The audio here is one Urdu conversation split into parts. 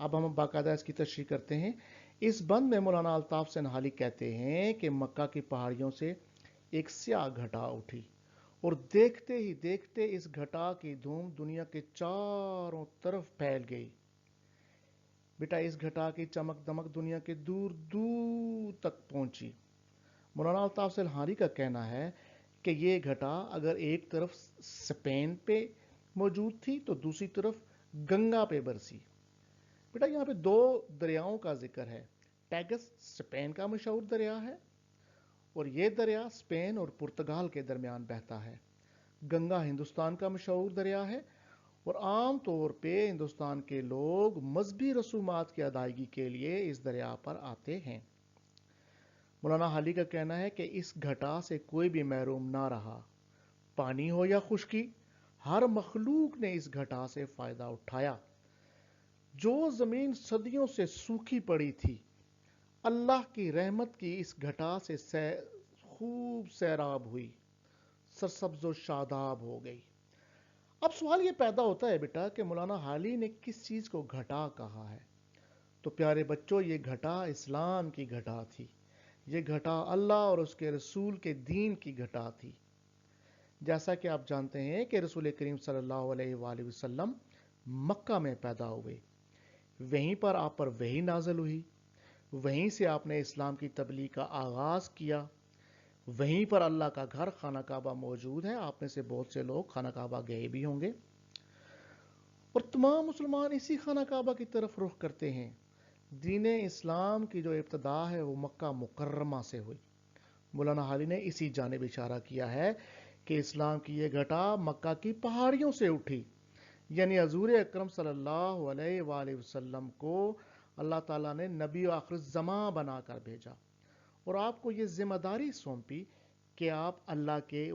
اب ہم باقاعدہ اس کی تشریح کرتے ہیں۔ اس بند میں مولانا الطاف سنہالی کہتے ہیں کہ مکہ کی پہاڑیوں سے ایک سیاہ گھٹا اٹھی اور دیکھتے ہی دیکھتے اس گھٹا کی دھوم دنیا کے چاروں طرف پھیل گئی۔ بیٹا اس گھٹا کی چمک دمک دنیا کے دور دور تک پہنچی۔ مولانا الطاف سنہالی کا کہنا ہے کہ یہ گھٹا اگر ایک طرف اسپین پہ موجود تھی تو دوسری طرف گنگا پہ برسی۔ بیٹا یہاں پہ دو دریاؤں کا ذکر ہے۔ ٹیگس اسپین کا مشہور دریا ہے اور یہ دریا اسپین اور پرتگال کے درمیان بہتا ہے۔ گنگا ہندوستان کا مشہور دریا ہے اور عام طور پہ ہندوستان کے لوگ مذہبی رسومات کی ادائیگی کے لیے اس دریا پر آتے ہیں۔ مولانا حالی کا کہنا ہے کہ اس گھٹا سے کوئی بھی محروم نہ رہا، پانی ہو یا خشکی، ہر مخلوق نے اس گھٹا سے فائدہ اٹھایا۔ جو زمین صدیوں سے سوکھی پڑی تھی، اللہ کی رحمت کی اس گھٹا سے خوب سیراب ہوئی، سرسبز و شاداب ہو گئی۔ اب سوال یہ پیدا ہوتا ہے بیٹا کہ مولانا حالی نے کس چیز کو گھٹا کہا ہے؟ تو پیارے بچوں، یہ گھٹا اسلام کی گھٹا تھی۔ یہ گھٹا اللہ اور اس کے رسول کے دین کی گھٹا تھی۔ جیسا کہ آپ جانتے ہیں کہ رسول کریم صلی اللہ علیہ وآلہ وسلم مکہ میں پیدا ہوئے، وہیں پر آپ پر وحی نازل ہوئی، وہیں سے آپ نے اسلام کی تبلیغ کا آغاز کیا، وہیں پر اللہ کا گھر خانہ کعبہ موجود ہے۔ آپ میں سے بہت سے لوگ خانہ کعبہ گئے بھی ہوں گے اور تمام مسلمان اسی خانہ کعبہ کی طرف رخ کرتے ہیں۔ دین اسلام کی جو ابتدا ہے وہ مکہ مکرمہ سے ہوئی۔ مولانا حالی نے اسی جانب اشارہ کیا ہے کہ اسلام کی یہ گھٹا مکہ کی پہاڑیوں سے اٹھی، یعنی حضور اکرم صلی اللہ علیہ وآلہ وسلم کو اللہ تعالیٰ نے نبی و آخر الزمان بنا کر بھیجا اور آپ کو یہ ذمہ داری سونپی کہ آپ اللہ کے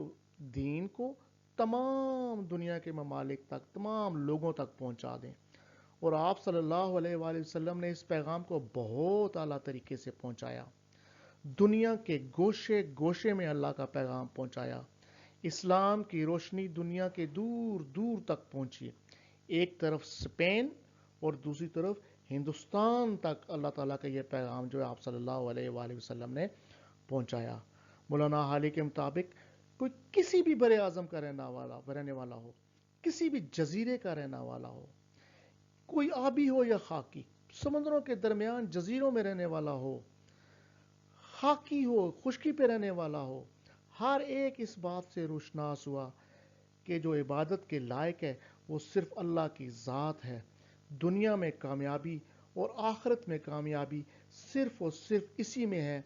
دین کو تمام دنیا کے ممالک تک، تمام لوگوں تک پہنچا دیں، اور آپ صلی اللہ علیہ وآلہ وسلم نے اس پیغام کو بہت اعلیٰ طریقے سے پہنچایا۔ دنیا کے گوشے گوشے میں اللہ کا پیغام پہنچایا۔ اسلام کی روشنی دنیا کے دور دور تک پہنچی، ایک طرف اسپین اور دوسری طرف ہندوستان تک اللہ تعالیٰ کا یہ پیغام جو آپ صلی اللہ علیہ وآلہ وسلم نے پہنچایا۔ مولانا حالی کے مطابق کوئی کسی بھی بر اعظم کا رہنے والا ہو، کسی بھی جزیرے کا رہنے والا ہو، کوئی آبی ہو یا خاکی، سمندروں کے درمیان جزیروں میں رہنے والا ہو، خاکی ہو، خشکی پہ رہنے والا ہو، ہر ایک اس بات سے روشناس ہوا کہ جو عبادت کے لائق ہے وہ صرف اللہ کی ذات ہے۔ دنیا میں کامیابی اور آخرت میں کامیابی صرف اور صرف اسی میں ہے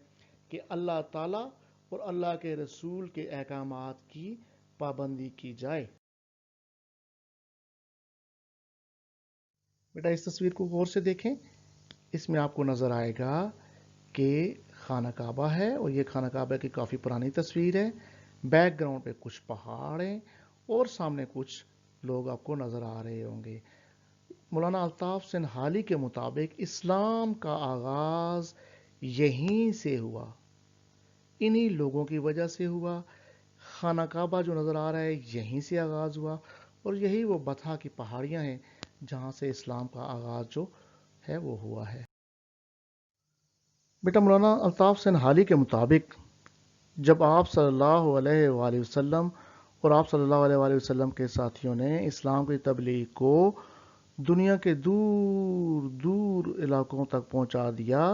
کہ اللہ تعالیٰ اور اللہ کے رسول کے احکامات کی پابندی کی جائے۔ بیٹا اس تصویر کو غور سے دیکھیں، اس میں آپ کو نظر آئے گا کہ خانہ کعبہ ہے اور یہ خانہ کعبہ کی کافی پرانی تصویر ہے۔ بیک گراؤنڈ پہ کچھ پہاڑ ہیں اور سامنے کچھ لوگ آپ کو نظر آ رہے ہوں گے۔ مولانا الطاف سنہالی کے مطابق اسلام کا آغاز یہیں سے ہوا، انہی لوگوں کی وجہ سے ہوا۔ خانہ کعبہ جو نظر آ رہا ہے یہیں سے آغاز ہوا اور یہی وہ بطحا کی پہاڑیاں ہیں جہاں سے اسلام کا آغاز جو ہے وہ ہوا ہے۔ بیٹا مولانا الطاف سنہالی کے مطابق جب آپ صلی اللہ علیہ وآلہ وسلم اور آپ صلی اللہ علیہ وآلہ وسلم کے ساتھیوں نے اسلام کی تبلیغ کو دنیا کے دور دور علاقوں تک پہنچا دیا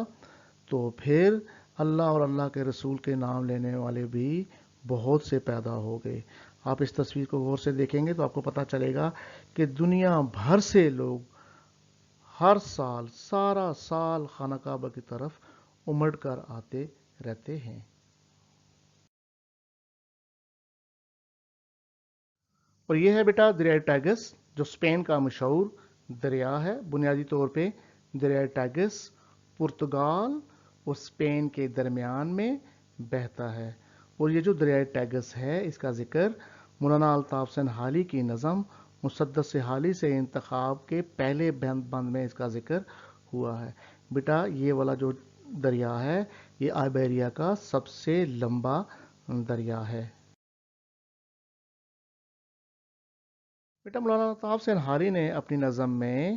تو پھر اللہ اور اللہ کے رسول کے نام لینے والے بھی بہت سے پیدا ہو گئے۔ آپ اس تصویر کو غور سے دیکھیں گے تو آپ کو پتہ چلے گا کہ دنیا بھر سے لوگ ہر سال سارا سال خانہ کعبہ کی طرف امڑ کر آتے رہتے ہیں۔ اور یہ ہے بیٹا دریائے ٹیگس جو اسپین کا مشہور دریا ہے۔ بنیادی طور پہ دریائے ٹیگس پرتگال اور اسپین کے درمیان میں بہتا ہے، اور یہ جو دریائے ٹیگس ہے اس کا ذکر مولانا الطاف سنہالی کی نظم مسدس سہالی سے انتخاب کے پہلے بند میں اس کا ذکر ہوا ہے۔ بیٹا یہ والا جو دریا ہے یہ آئیبیریا کا سب سے لمبا دریا ہے۔ بیٹا مولانا الطاف سنہالی نے اپنی نظم میں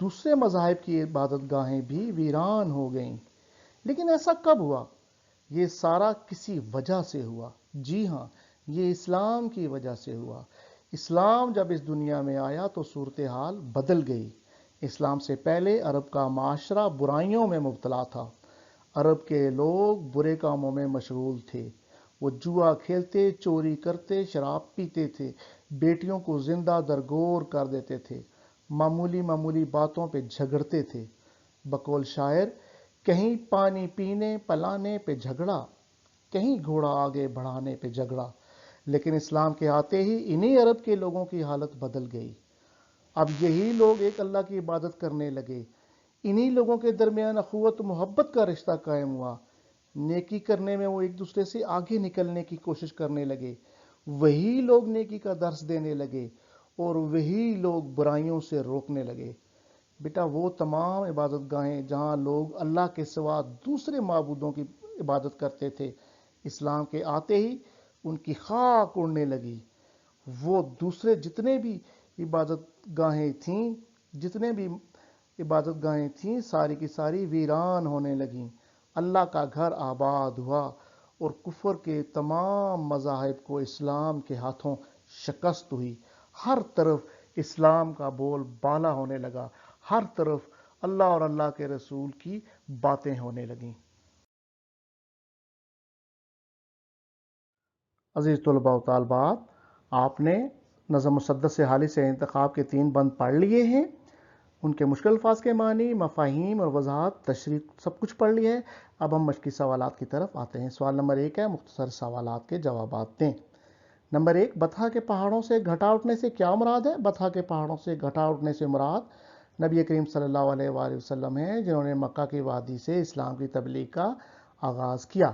دوسرے مذاہب کی عبادت گاہیں بھی ویران ہو گئیں۔ لیکن ایسا کب ہوا؟ یہ سارا کسی وجہ سے ہوا۔ جی ہاں، یہ اسلام کی وجہ سے ہوا۔ اسلام جب اس دنیا میں آیا تو صورتحال بدل گئی۔ اسلام سے پہلے عرب کا معاشرہ برائیوں میں مبتلا تھا۔ عرب کے لوگ برے کاموں میں مشغول تھے۔ وہ جوا کھیلتے، چوری کرتے، شراب پیتے تھے، بیٹیوں کو زندہ درگور کر دیتے تھے، معمولی باتوں پہ جھگڑتے تھے۔ بقول شاعر، کہیں پانی پینے پلانے پہ جھگڑا، کہیں گھوڑا آگے بڑھانے پہ جھگڑا۔ لیکن اسلام کے آتے ہی انہی عرب کے لوگوں کی حالت بدل گئی۔ اب یہی لوگ ایک اللہ کی عبادت کرنے لگے۔ انہی لوگوں کے درمیان اخوت و محبت کا رشتہ قائم ہوا۔ نیکی کرنے میں وہ ایک دوسرے سے آگے نکلنے کی کوشش کرنے لگے۔ وہی لوگ نیکی کا درس دینے لگے اور وہی لوگ برائیوں سے روکنے لگے۔ بیٹا، وہ تمام عبادت گاہیں جہاں لوگ اللہ کے سوا دوسرے معبودوں کی عبادت کرتے تھے، اسلام کے آتے ہی ان کی خاک اڑنے لگی۔ وہ دوسرے جتنے بھی عبادت گاہیں تھیں ساری کی ساری ویران ہونے لگیں۔ اللہ کا گھر آباد ہوا اور کفر کے تمام مذاہب کو اسلام کے ہاتھوں شکست ہوئی۔ ہر طرف اسلام کا بول بالا ہونے لگا، ہر طرف اللہ اور اللہ کے رسول کی باتیں ہونے لگیں۔ عزیز طلباء و طالبات، آپ نے نظم مسدس حالی سے انتخاب کے 3 بند پڑھ لیے ہیں۔ ان کے مشکل الفاظ کے معنی، مفاہیم اور وضاحت، تشریح سب کچھ پڑھ لیا ہے۔ اب ہم مشقی سوالات کی طرف آتے ہیں۔ سوال نمبر 1 ہے، مختصر سوالات کے جوابات دیں۔ نمبر 1، بطحا کے پہاڑوں سے گھٹا اٹھنے سے کیا مراد ہے؟ بطحا کے پہاڑوں سے گھٹا اٹھنے سے مراد نبی کریم صلی اللہ علیہ وآلہ وسلم ہیں، جنہوں نے مکہ کی وادی سے اسلام کی تبلیغ کا آغاز کیا۔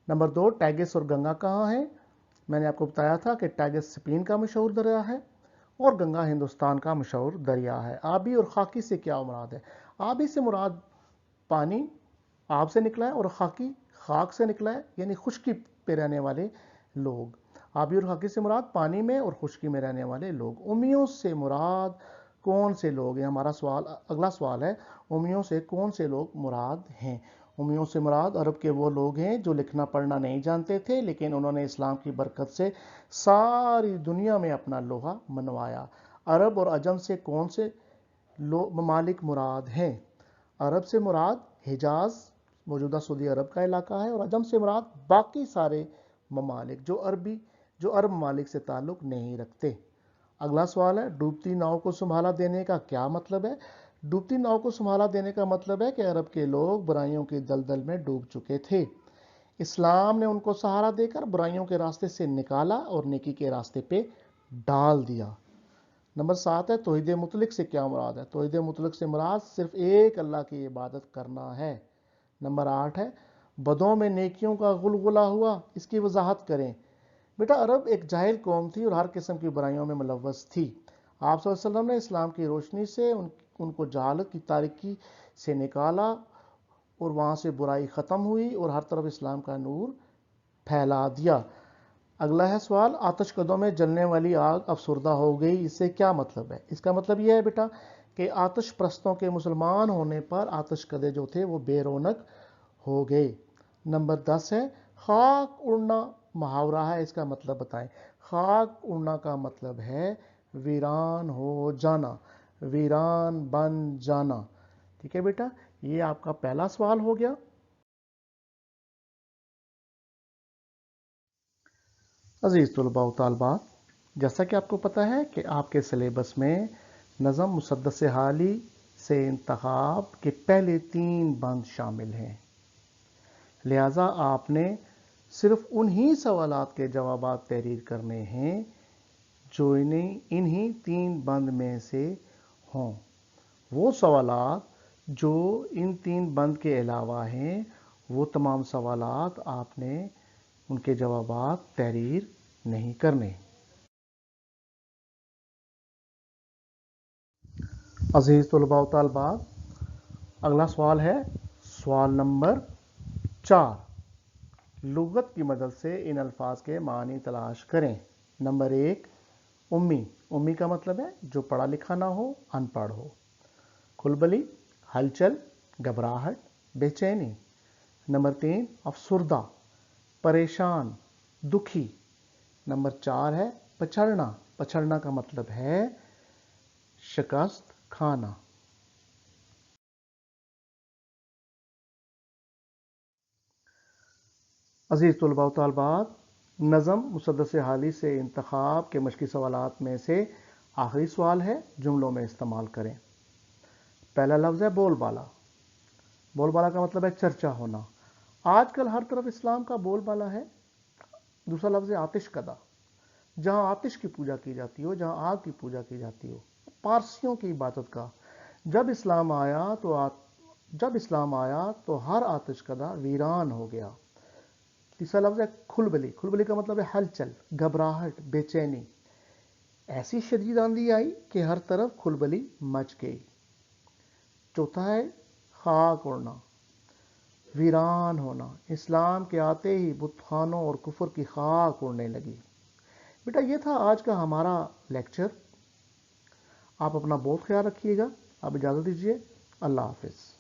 نمبر 2، ٹیگس اور گنگا کہاں ہیں؟ میں نے آپ کو بتایا تھا کہ ٹیگس اسپین کا مشہور دریا ہے اور گنگا ہندوستان کا مشہور دریا ہے۔ آبی اور خاکی سے کیا مراد ہے؟ آبی سے مراد پانی آب سے نکلا ہے اور خاکی خاک سے نکلا ہے، یعنی خشکی پہ رہنے والے لوگ۔ آبی اور خاکی سے مراد پانی میں اور خشکی میں رہنے والے لوگ۔ امیوں سے مراد کون سے لوگ ہیں؟ ہمارا اگلا سوال ہے، امیوں سے کون سے لوگ مراد ہیں؟ امیوں سے مراد عرب کے وہ لوگ ہیں جو لکھنا پڑھنا نہیں جانتے تھے، لیکن انہوں نے اسلام کی برکت سے ساری دنیا میں اپنا لوہا منوایا۔ عرب اور عجم سے کون سے ممالک مراد ہیں؟ عرب سے مراد حجاز، موجودہ سعودی عرب کا علاقہ ہے، اور عجم سے مراد باقی سارے ممالک جو عرب ممالک سے تعلق نہیں رکھتے۔ اگلا سوال ہے، ڈوبتی ناؤ کو سنبھالا دینے کا کیا مطلب ہے؟ ڈوبتی ناؤ کو سنبھالا دینے کا مطلب ہے کہ عرب کے لوگ برائیوں کی دلدل میں ڈوب چکے تھے۔ اسلام نے ان کو سہارا دے کر برائیوں کے راستے سے نکالا اور نیکی کے راستے پہ ڈال دیا۔ نمبر 7 ہے، توحید مطلق سے کیا مراد ہے؟ توحید مطلق سے مراد صرف ایک اللہ کی عبادت کرنا ہے۔ نمبر 8 ہے، بدوں میں نیکیوں کا غلغلہ ہوا، اس کی وضاحت کریں۔ بیٹا، عرب ایک جاہل قوم تھی اور ہر قسم کی برائیوں میں ملوث تھی۔ آپ صلی اللہ علیہ وسلم نے اسلام کی روشنی سے ان کو جہالت کی تاریکی سے نکالا اور وہاں سے برائی ختم ہوئی اور ہر طرف اسلام کا نور پھیلا دیا۔ اگلا ہے سوال، آتش کدوں میں جلنے والی آگ افسردہ ہو گئی، اس سے کیا مطلب ہے؟ اس کا مطلب یہ ہے بیٹا کہ آتش پرستوں کے مسلمان ہونے پر آتش کدے جو تھے وہ بے رونق ہو گئے۔ نمبر 10 ہے، خاک اڑنا محاورہ ہے، اس کا مطلب بتائیں۔ خاک اڑنا کا مطلب ہے ویران ہو جانا، ویران بن جانا۔ ٹھیک ہے بیٹا، یہ آپ کا پہلا سوال ہو گیا۔ عزیز طلباء و طالبات، جیسا کہ آپ کو پتہ ہے کہ آپ کے سلیبس میں نظم مسدس حالی سے انتخاب کے پہلے 3 بند شامل ہیں، لہٰذا آپ نے صرف انہی سوالات کے جوابات تحریر کرنے ہیں جو انہی 3 بند میں سے ہوں۔ وہ سوالات جو ان 3 بند کے علاوہ ہیں، وہ تمام سوالات آپ نے ان کے جوابات تحریر نہیں کرنے۔ عزیز طلباء و طالبات، اگلا سوال ہے سوال نمبر 4، لغت کی مدد سے ان الفاظ کے معنی تلاش کریں۔ نمبر 1، امی کا مطلب ہے جو پڑھا لکھا نہ ہو، ان پڑھ ہو۔ کھلبلی ہلچل، گھبراہٹ، بے چینی۔ نمبر 3 افسردہ، پریشان، دکھی۔ نمبر 4 ہے پچھڑنا، پچھڑنا کا مطلب ہے شکست کھانا۔ عزیز طلباء و طالبات، نظم مسدس حالی سے انتخاب کے مشقی سوالات میں سے آخری سوال ہے، جملوں میں استعمال کریں۔ پہلا لفظ ہے بول بالا۔ بول بالا کا مطلب ہے چرچا ہونا۔ آج کل ہر طرف اسلام کا بول بالا ہے۔ دوسرا لفظ ہے آتش کدا، جہاں آتش کی پوجا کی جاتی ہو، جہاں آگ کی پوجا کی جاتی ہو، پارسیوں کی عبادت کا۔ جب اسلام آیا تو ہر آتش کدا ویران ہو گیا۔ تیسرا لفظ ہے کھلبلی۔ کھلبلی کا مطلب ہے ہلچل، گھبراہٹ، بے چینی۔ ایسی شدید آندھی آئی کہ ہر طرف کھلبلی مچ گئی۔ چوتھا ہے خاک اڑنا، ویران ہونا۔ اسلام کے آتے ہی بت خانوں اور کفر کی خاک اڑنے لگی۔ بیٹا یہ تھا آج کا ہمارا لیکچر۔ آپ اپنا بہت خیال رکھیے گا۔ آپ اجازت دیجیے، اللہ حافظ۔